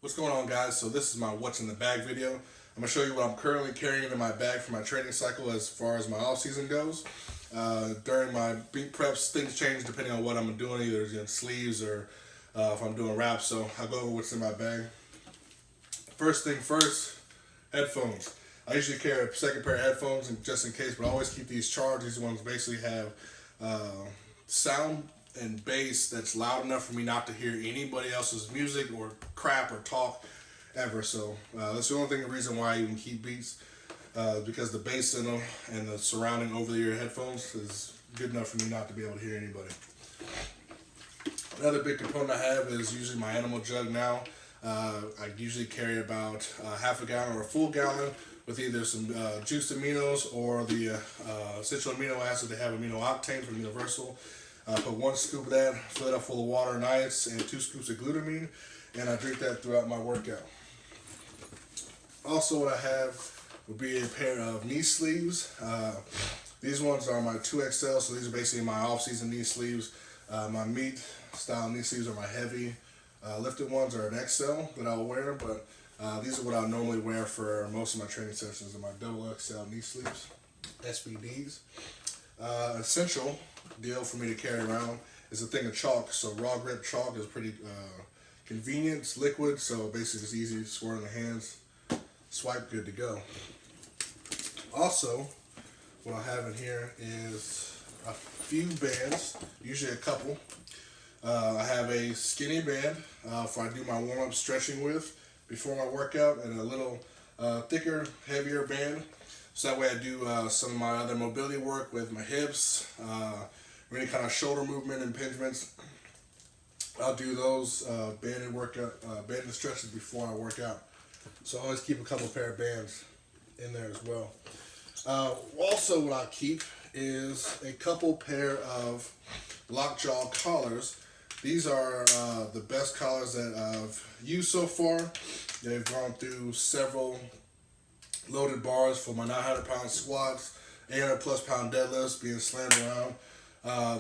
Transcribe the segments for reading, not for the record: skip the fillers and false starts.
What's going on, guys? So this is my what's in the bag video. I'm going to show you what I'm currently carrying in my bag for my training cycle as far as my off season goes. During my beat preps, things change depending on what I'm doing, either sleeves or if I'm doing wraps. So I'll go over what's in my bag. First thing first, headphones. I usually carry a second pair of headphones just in case, but I always keep these charged. These ones basically have sound and bass that's loud enough for me not to hear anybody else's music or crap or talk ever. So that's the only reason why I even keep beats, because the bass in them and the surrounding over-the-ear headphones is good enough for me not to be able to hear anybody. Another big component I have is usually my animal jug now. I usually carry about half a gallon or a full gallon with either some juiced aminos or the essential amino acid. They have amino octane from Universal. Put 1 scoop of that, fill it up full of water and ice, and 2 scoops of glutamine, and I drink that throughout my workout. Also, what I have would be a pair of knee sleeves. These ones are my 2XL, so these are basically my off-season knee sleeves. My meat style knee sleeves are my heavy. Lifted ones are an XL that I'll wear, but these are what I normally wear for most of my training sessions, are my double XL knee sleeves, SBDs. Essential deal for me to carry around is a thing of chalk. So raw grip chalk is pretty convenient. It's liquid, so basically it's easy to squirt in the hands, swipe, good to go. Also, what I have in here is a few bands, usually a couple. I have a skinny band for I do my warm-up stretching with before my workout, and a little thicker, heavier band. So that way I do some of my other mobility work with my hips, or any kind of shoulder movement impingements. I'll do those banded stretches before I work out. So I always keep a couple pair of bands in there as well. Also, what I keep is a couple pair of Lockjaw collars. These are the best collars that I've used so far. They've gone through several loaded bars for my 900-pound squats, 800+ pound deadlifts being slammed around.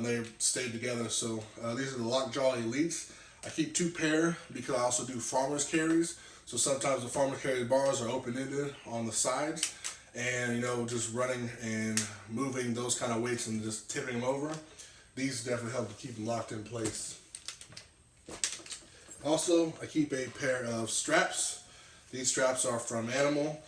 They stayed together. So these are the Lockjaw Elites. I keep 2 pair because I also do farmer's carries. So sometimes the farmer's carry bars are open-ended on the sides, and just running and moving those kind of weights and just tipping them over. These definitely help to keep them locked in place. Also, I keep a pair of straps. These straps are from Animal.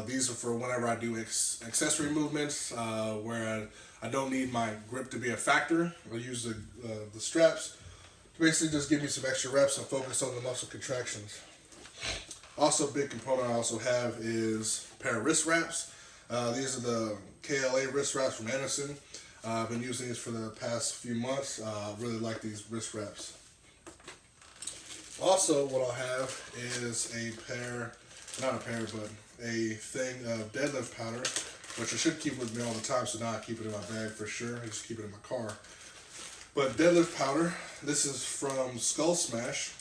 These are for whenever I do accessory movements where I don't need my grip to be a factor. I'll use the straps to basically just give me some extra reps and focus on the muscle contractions. Also, a big component I also have is a pair of wrist wraps. These are the KLA wrist wraps from Anderson. I've been using these for the past few months. Really like these wrist wraps. Also, what I'll have is a thing of deadlift powder, which I should keep with me all the time, so now I keep it in my bag for sure. I just keep it in my car. But deadlift powder, this is from Skull Smash.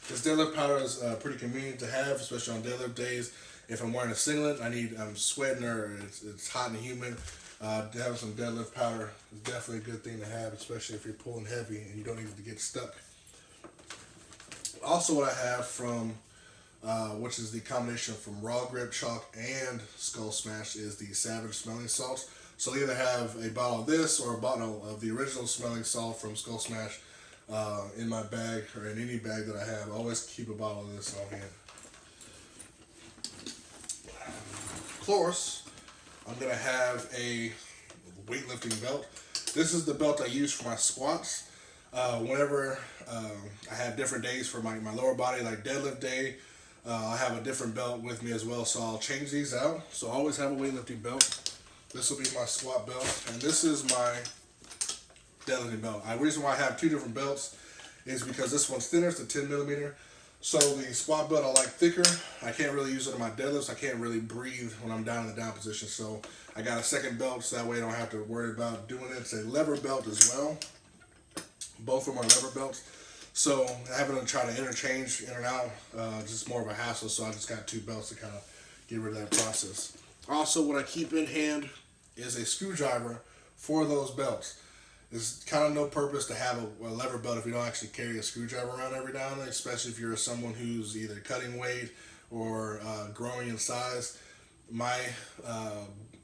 This deadlift powder is pretty convenient to have, especially on deadlift days. If I'm wearing a singlet, I'm sweating or it's hot and humid, having some deadlift powder is definitely a good thing to have, especially if you're pulling heavy and you don't need it to get stuck. Also, what I have from which is the combination from raw grip chalk and Skull Smash, is the Savage smelling salts. So I either have a bottle of this or a bottle of the original smelling salt from Skull Smash in my bag, or in any bag that I have. I always keep a bottle of this on hand. Of course, I'm going to have a weightlifting belt. This is the belt I use for my squats. Whenever I have different days for my lower body, like deadlift day, I have a different belt with me as well, so I'll change these out. So I always have a weightlifting belt. This will be my squat belt, and this is my deadlifting belt. The reason why I have 2 different belts is because this one's thinner, it's a 10 millimeter. So the squat belt I like thicker. I can't really use it on my deadlifts. I can't really breathe when I'm down in the down position. So I got a second belt, so that way I don't have to worry about doing it. It's a lever belt as well. Both of them are lever belts. So having to try to interchange in and out, just more of a hassle. So I just got 2 belts to kind of get rid of that process. Also, what I keep in hand is a screwdriver for those belts. There's kind of no purpose to have a lever belt if you don't actually carry a screwdriver around every now and then, especially if you're someone who's either cutting weight or growing in size. My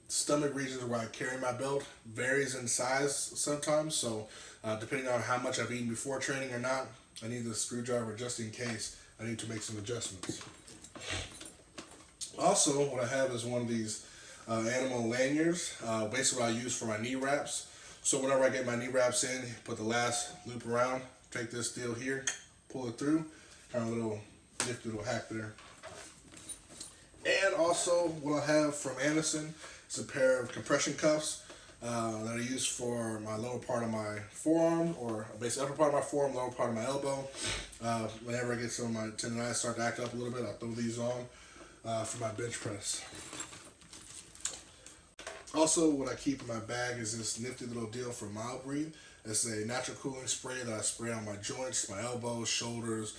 stomach regions where I carry my belt varies in size sometimes, so depending on how much I've eaten before training or not, I need the screwdriver just in case I need to make some adjustments. Also, what I have is one of these animal lanyards, basically what I use for my knee wraps. So whenever I get my knee wraps in, put the last loop around, take this deal here, pull it through, kind of a little nifty little hack there. And also what I have from Anderson is a pair of compression cuffs that I use for my lower part of my forearm, or basically upper part of my forearm, lower part of my elbow. Whenever I get some of my tendonitis start to act up a little bit, I'll throw these on for my bench press. Also, what I keep in my bag is this nifty little deal from Myo Breathe. It's a natural cooling spray that I spray on my joints, my elbows, shoulders,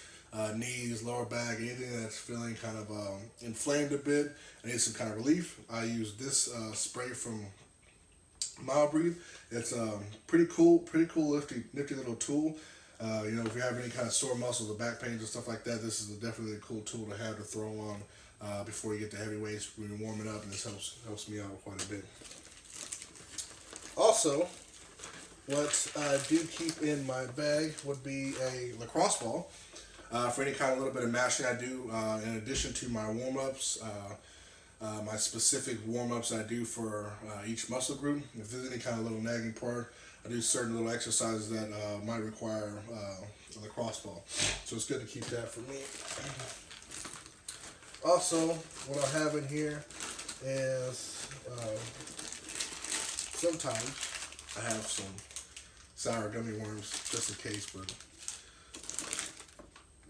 knees, lower back, anything that's feeling kind of inflamed a bit. I need some kind of relief. I use this spray from Myo Breathe. It's pretty cool, nifty little tool. You know, if you have any kind of sore muscles or back pains and stuff like that, this is definitely a cool tool to have to throw on before you get to heavy weights when you're warming up, and this helps me out quite a bit. Also, what I do keep in my bag would be a lacrosse ball for any kind of little bit of mashing I do, in addition to my warm-ups, my specific warm-ups I do for each muscle group. If there's any kind of little nagging part, I do certain little exercises that might require a lacrosse ball. So it's good to keep that for me. Also, what I have in here is sometimes I have some sour gummy worms just in case, but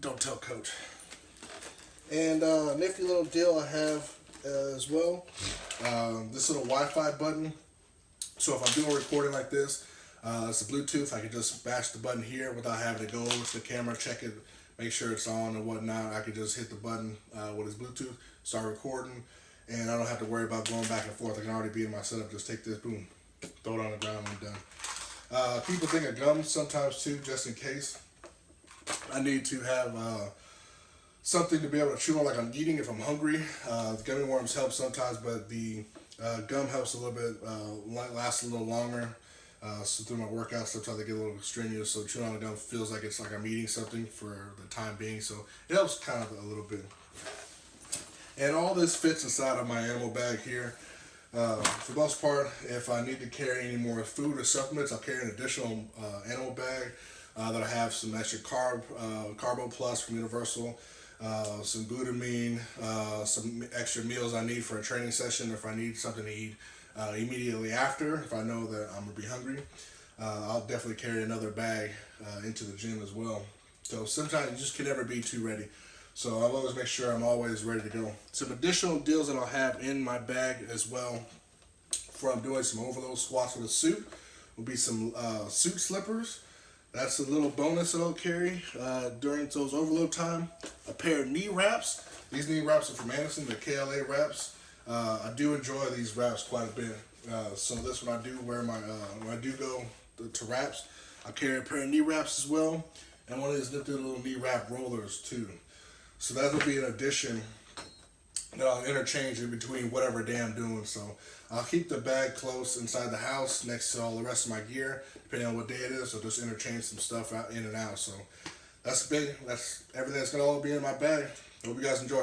don't tell coach. And nifty little deal I have as well, this little Wi-Fi button. So if I'm doing a recording like this, it's a Bluetooth. I can just bash the button here without having to go over to the camera, check it, make sure it's on and whatnot. I can just hit the button with his Bluetooth, start recording, and I don't have to worry about going back and forth. I can already be in my setup. Just take this, boom, throw it on the ground, and I'm done. People think of gum sometimes too, just in case. I need to have something to be able to chew on like I'm eating if I'm hungry. The gummy worms help sometimes, but the gum helps a little bit, lasts a little longer. So through my workouts, sometimes I get a little strenuous, so chewing on the gum feels like it's like I'm eating something for the time being, so it helps kind of a little bit. And all this fits inside of my animal bag here. For the most part, if I need to carry any more food or supplements, I'll carry an additional animal bag that I have some extra Carbo Plus from Universal, some glutamine, some extra meals I need for a training session, or if I need something to eat immediately after, if I know that I'm going to be hungry. I'll definitely carry another bag into the gym as well. So sometimes you just can never be too ready. So I'll always make sure I'm always ready to go. Some additional deals that I'll have in my bag as well for I'm doing some overload squats with a suit will be some suit slippers. That's a little bonus that I'll carry during those overload time. A pair of knee wraps. These knee wraps are from Anderson, the KLA wraps. I do enjoy these wraps quite a bit. So this when I do wear my, when I do go to wraps, I'll carry a pair of knee wraps as well. And one of these nifty little knee wrap rollers too. So that will be an addition that I'll interchange in between whatever day I'm doing. So I'll keep the bag close inside the house next to all the rest of my gear, depending on what day it is. So just interchange some stuff out in and out. So that's big. That's everything that's gonna all be in my bag. Hope you guys enjoy.